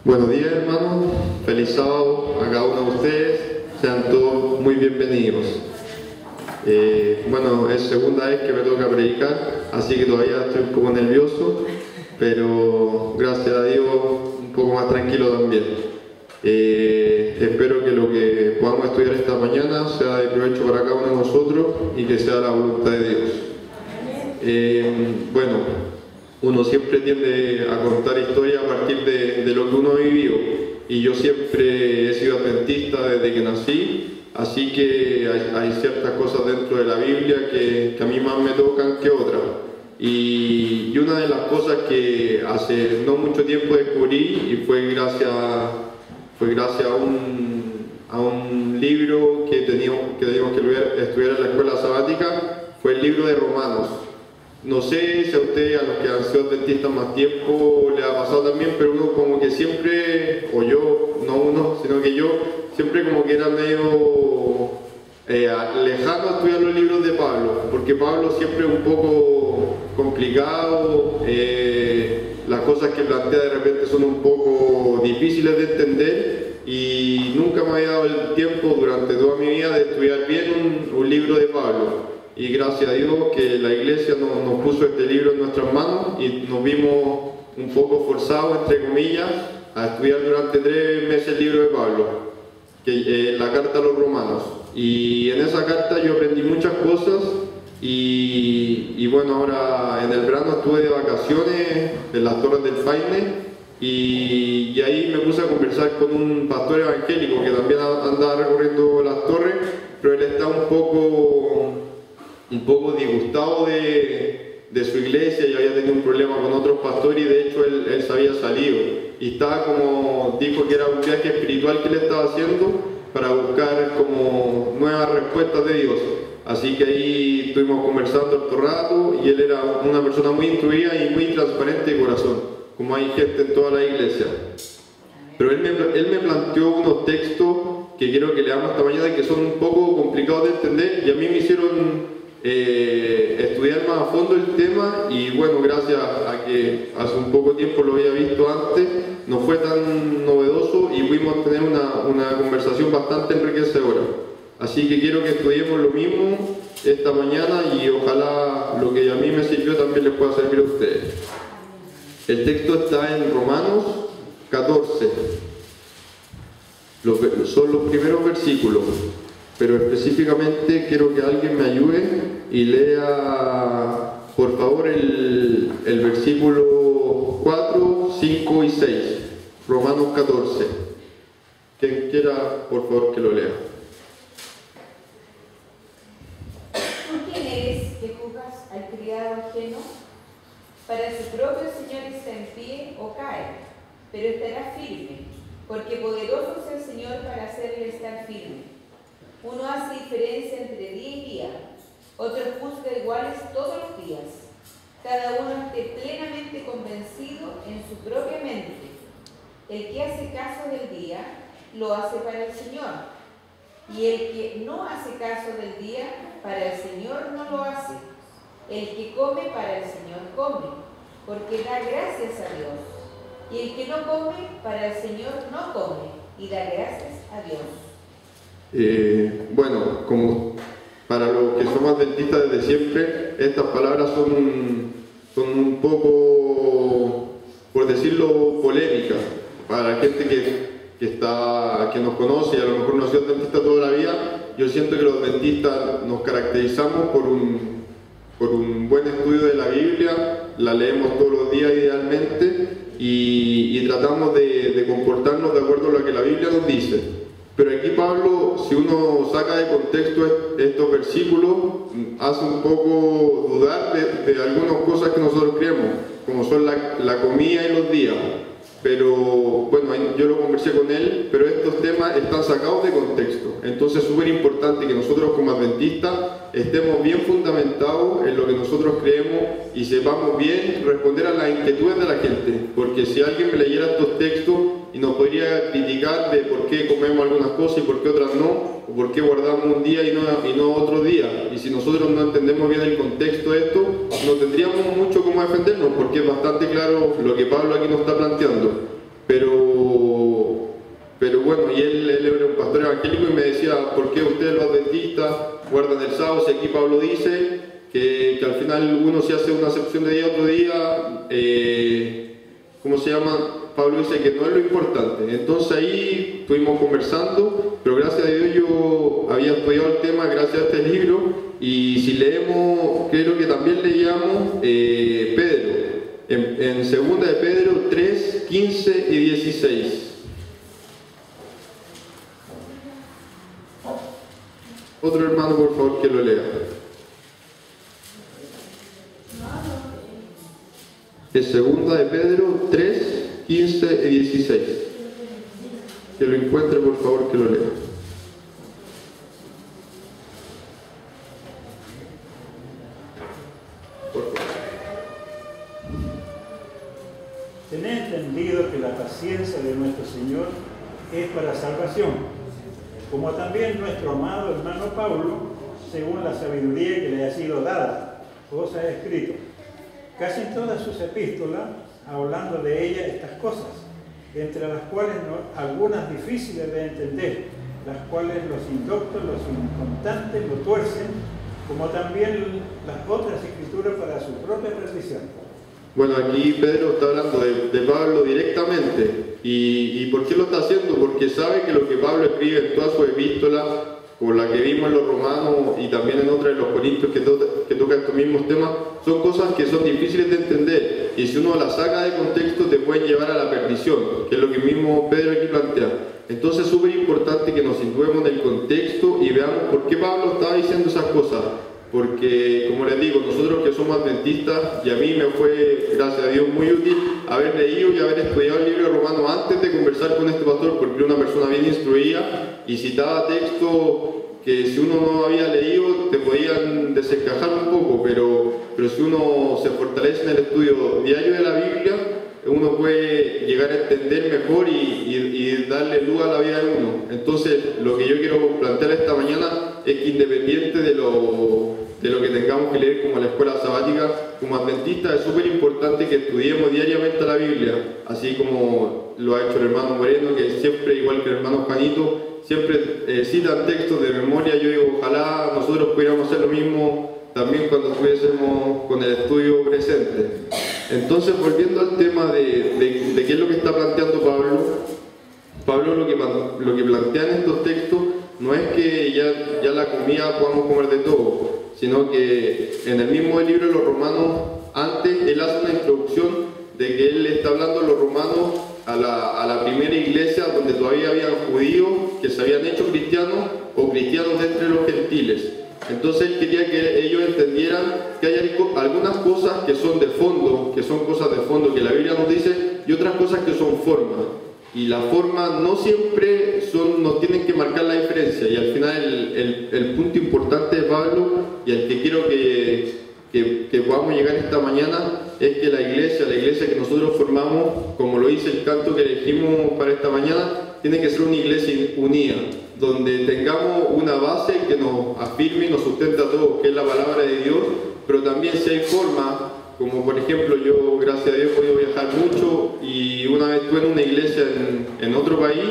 Buenos días, hermanos. Feliz sábado a cada uno de ustedes. Sean todos muy bienvenidos. Bueno, es segunda vez que me toca predicar, así que todavía estoy un poco nervioso, pero gracias a Dios un poco más tranquilo también. Espero que lo que podamos estudiar esta mañana sea de provecho para cada uno de nosotros y que sea la voluntad de Dios. Bueno, uno siempre tiende a contar historias a partir de lo que uno vivió, y yo siempre he sido adventista desde que nací, así que hay ciertas cosas dentro de la Biblia que a mí más me tocan que otras. Y una de las cosas que hace no mucho tiempo descubrí, y fue gracias a un libro que teníamos que estudiar en la escuela sabática, fue el libro de Romanos. No sé si a ustedes, a los que han sido adventistas más tiempo, les ha pasado también, pero uno como que siempre, o yo, no uno, sino que yo, siempre como que era medio lejano a estudiar los libros de Pablo, porque Pablo siempre es un poco complicado, las cosas que plantea de repente son un poco difíciles de entender, y nunca me había dado el tiempo durante toda mi vida de estudiar bien un libro de Pablo. Y gracias a Dios que la iglesia nos puso este libro en nuestras manos y nos vimos un poco forzados, entre comillas, a estudiar durante 3 meses el libro de Pablo, la carta a los romanos. Y en esa carta yo aprendí muchas cosas y bueno, ahora en el verano estuve de vacaciones en las Torres del Paine y ahí me puse a conversar con un pastor evangélico que también andaba recorriendo las torres, pero él está un poco disgustado de su iglesia y había tenido un problema con otros pastores, y de hecho él se había salido y estaba dijo que era un viaje espiritual que él estaba haciendo para buscar como nuevas respuestas de Dios. Así que ahí estuvimos conversando harto rato y él era una persona muy instruida y muy transparente de corazón, como hay gente en toda la iglesia. Pero él me planteó unos textos que quiero que leamos esta mañana, que son un poco complicados de entender, y a mí me hicieron estudiar más a fondo el tema, y bueno, gracias a que hace un poco tiempo lo había visto antes, no fue tan novedoso y pudimos tener una conversación bastante enriquecedora. Así que quiero que estudiemos lo mismo esta mañana y ojalá lo que a mí me sirvió también les pueda servir a ustedes. El texto está en Romanos 14. Son los primeros versículos, pero específicamente quiero que alguien me ayude y lea, por favor, el versículo 4, 5 y 6, Romanos 14. Quien quiera, por favor, que lo lea. ¿Tú quién eres que juzgas al criado ajeno? Para su propio Señor está en pie o cae, pero estará firme, porque poderoso es el Señor para hacerle estar firme. Uno hace diferencia entre día y día, otro juzga iguales todos los días. Cada uno esté plenamente convencido en su propia mente. El que hace caso del día, lo hace para el Señor. Y el que no hace caso del día, para el Señor no lo hace. El que come, para el Señor come, porque da gracias a Dios. Y el que no come, para el Señor no come, y da gracias a Dios. Bueno, como para los que somos adventistas desde siempre, estas palabras son un poco, por decirlo, polémicas. Para la gente que nos conoce y a lo mejor no ha sido adventista toda la vida, yo siento que los adventistas nos caracterizamos por un buen estudio de la Biblia, la leemos todos los días idealmente y tratamos de comportarnos de acuerdo a lo que la Biblia nos dice. Pero aquí Pablo, si uno saca de contexto estos versículos, hace un poco dudar de algunas cosas que nosotros creemos, como son la comida y los días. Pero bueno, yo lo conversé con él, pero estos temas están sacados de contexto. Entonces es súper importante que nosotros como adventistas estemos bien fundamentados en lo que nosotros creemos y sepamos bien responder a las inquietudes de la gente. Porque si alguien me leyera estos textos y nos podría criticar de por qué comemos algunas cosas y por qué otras no, o por qué guardamos un día y no otro día. Y si nosotros no entendemos bien el contexto de esto, no tendríamos mucho cómo defendernos, porque es bastante claro lo que Pablo aquí nos está planteando. Pero evangélico y me decía, ¿por qué ustedes los adventistas guardan el sábado? Si aquí Pablo dice que al final uno se hace una excepción de día a otro día, ¿cómo se llama? Pablo dice que no es lo importante. Entonces ahí estuvimos conversando, pero gracias a Dios yo había estudiado el tema gracias a este libro, y si leemos, creo que también leíamos Pedro, en 2 de Pedro 3, 15 y 16. Otro hermano, por favor, que lo lea. Es 2 de Pedro 3, 15 y 16. Que lo encuentre, por favor, que lo lea. Por favor. Tened entendido que la paciencia de nuestro Señor es para salvación, como también nuestro amado hermano Pablo, según la sabiduría que le ha sido dada, os ha escrito. Casi en todas sus epístolas, hablando de ella estas cosas, entre las cuales algunas difíciles de entender, las cuales los indoctos, los inconstantes lo tuercen, como también las otras escrituras para su propia perdición. Bueno, aquí Pedro está hablando de Pablo directamente. ¿Y por qué lo está haciendo? Porque sabe que lo que Pablo escribe en toda su epístola, por la que vimos en los Romanos y también en otra de los Corintios que toca estos mismos temas, son cosas que son difíciles de entender, y si uno las saca de contexto te pueden llevar a la perdición, que es lo que mismo Pedro aquí plantea. Entonces es súper importante que nos situemos en el contexto y veamos por qué Pablo estaba diciendo esas cosas, porque como les digo, nosotros que somos adventistas, y a mí me fue, gracias a Dios, muy útil haber leído y haber estudiado el libro de Romanos antes de conversar con este pastor, porque era una persona bien instruida y citaba textos que si uno no había leído te podían desencajar un poco, pero si uno se fortalece en el estudio diario de la Biblia, uno puede llegar a entender mejor y darle luz a la vida de uno. Entonces, lo que yo quiero plantear esta mañana es que independiente de lo que tengamos que leer como la escuela sabática, como adventistas es súper importante que estudiemos diariamente la Biblia, así como lo ha hecho el hermano Moreno, que siempre, igual que el hermano Juanito, siempre citan textos de memoria. Yo digo, ojalá nosotros pudiéramos hacer lo mismo también cuando estuviésemos con el estudio presente. Entonces, volviendo al tema de qué es lo que está planteando Pablo lo que plantea en estos textos no es que ya la comida podamos comer de todo, sino que en el mismo libro de los Romanos, antes él hace una introducción de que él está hablando a los romanos, a la primera iglesia donde todavía habían judíos que se habían hecho cristianos o cristianos de entre los gentiles. Entonces él quería que ellos entendieran que hay algunas cosas que son de fondo, que son cosas de fondo que la Biblia nos dice, y otras cosas que son formas. Y las formas no siempre nos tienen que marcar la diferencia. Y al final el punto importante de Pablo, y al que quiero que podamos llegar esta mañana, es que la iglesia que nosotros formamos, como lo dice el canto que elegimos para esta mañana, tiene que ser una iglesia unida, donde tengamos una base que nos afirme y nos sustenta a todos, que es la palabra de Dios, pero también si hay formas, como por ejemplo yo, gracias a Dios, he podido viajar mucho, y una vez estuve en una iglesia en otro país,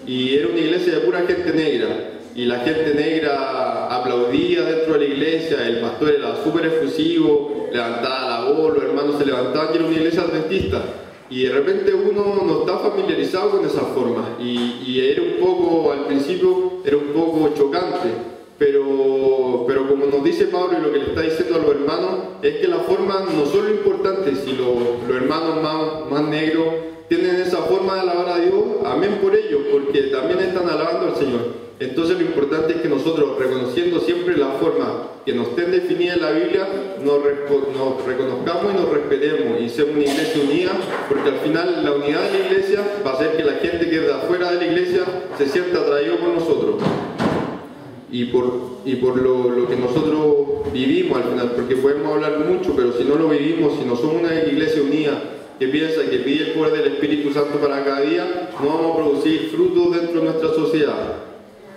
y era una iglesia de pura gente negra, y la gente negra aplaudía dentro de la iglesia, el pastor era súper efusivo, levantaba la voz, los hermanos se levantaban, y era una iglesia adventista. Y de repente uno no está familiarizado con esa forma, y era un poco, al principio, era un poco chocante, pero como nos dice Pablo y lo que le está diciendo a los hermanos, es que las formas no son lo importante. Si los hermanos más negros tienen esa forma de alabar a Dios, amén por ellos, porque también están alabando al Señor. Entonces lo importante es que nosotros, reconociendo siempre la forma que nos estén definidas en la Biblia, nos reconozcamos y nos respetemos y seamos una iglesia unida, porque al final la unidad de la iglesia va a hacer que la gente que es de afuera de la iglesia se sienta atraído por nosotros y por lo que nosotros vivimos al final, porque podemos hablar mucho, pero si no lo vivimos, si no somos una iglesia unida que piensa y que pide el poder del Espíritu Santo para cada día, no vamos a producir frutos dentro de nuestra sociedad.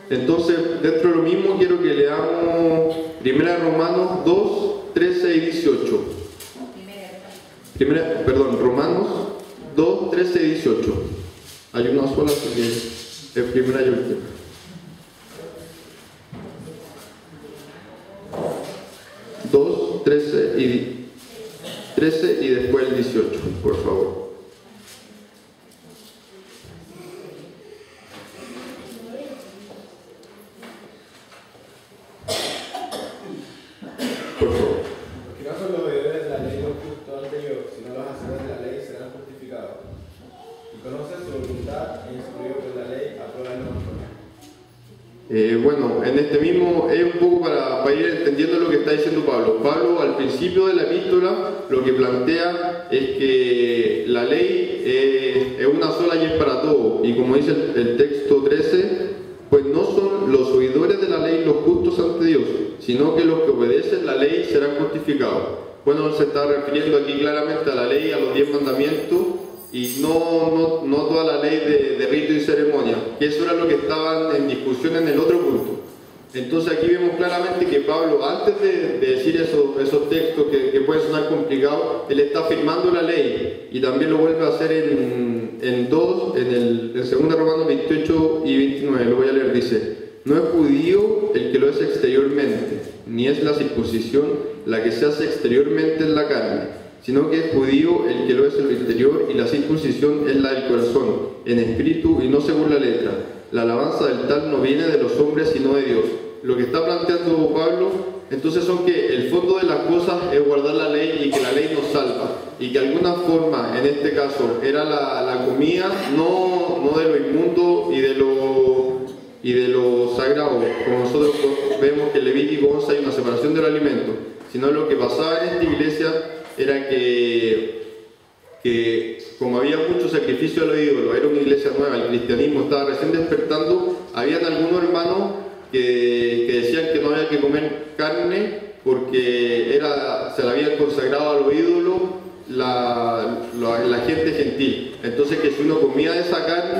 Entonces, dentro de lo mismo, quiero que leamos 1 Romanos 2, 13 y 18. Romanos 2, 13 y 18. Hay una sola, porque es primera y última. 13 y después el 18, por favor. Por favor. Porque no son los oidores de la ley los justos ante Dios, sino los hacedores de la ley serán justificados. Y conocen su voluntad e instruidos por la ley, aprueban los mejores. Bueno, en este mismo es un poco para ir entendiendo lo que está diciendo Pablo. Pablo al principio de la epístola lo que plantea es que la ley es una sola y es para todos. Y como dice el texto 13, pues no son los oidores de la ley los justos ante Dios, sino que los que obedecen la ley serán justificados. Bueno, se está refiriendo aquí claramente a la ley, a los 10 mandamientos, y no toda la ley de rito y ceremonia, que eso era lo que estaban en discusión en el otro punto. Entonces aquí vemos claramente que Pablo, antes de decir esos textos que pueden sonar complicados, él está afirmando la ley, y también lo vuelve a hacer en 2 Romanos 28 y 29, lo voy a leer, dice: no es judío el que lo es exteriormente, ni es la circuncisión la que se hace exteriormente en la carne, sino que es judío el que lo es en lo interior, y la circuncisión es la del corazón, en espíritu y no según la letra. La alabanza del tal no viene de los hombres, sino de Dios. Lo que está planteando Pablo, entonces, son que el fondo de las cosas es guardar la ley y que la ley nos salva. Y que de alguna forma, en este caso, era la comida, no de lo inmundo y de lo sagrado, como nosotros vemos que en Levítico 11 hay una separación del alimento, sino lo que pasaba en esta iglesia era que como había mucho sacrificio a los ídolos, era una iglesia nueva, el cristianismo estaba recién despertando, habían algunos hermanos que decían que no había que comer carne porque se la habían consagrado a los ídolos la gente gentil. Entonces, que si uno comía de esa carne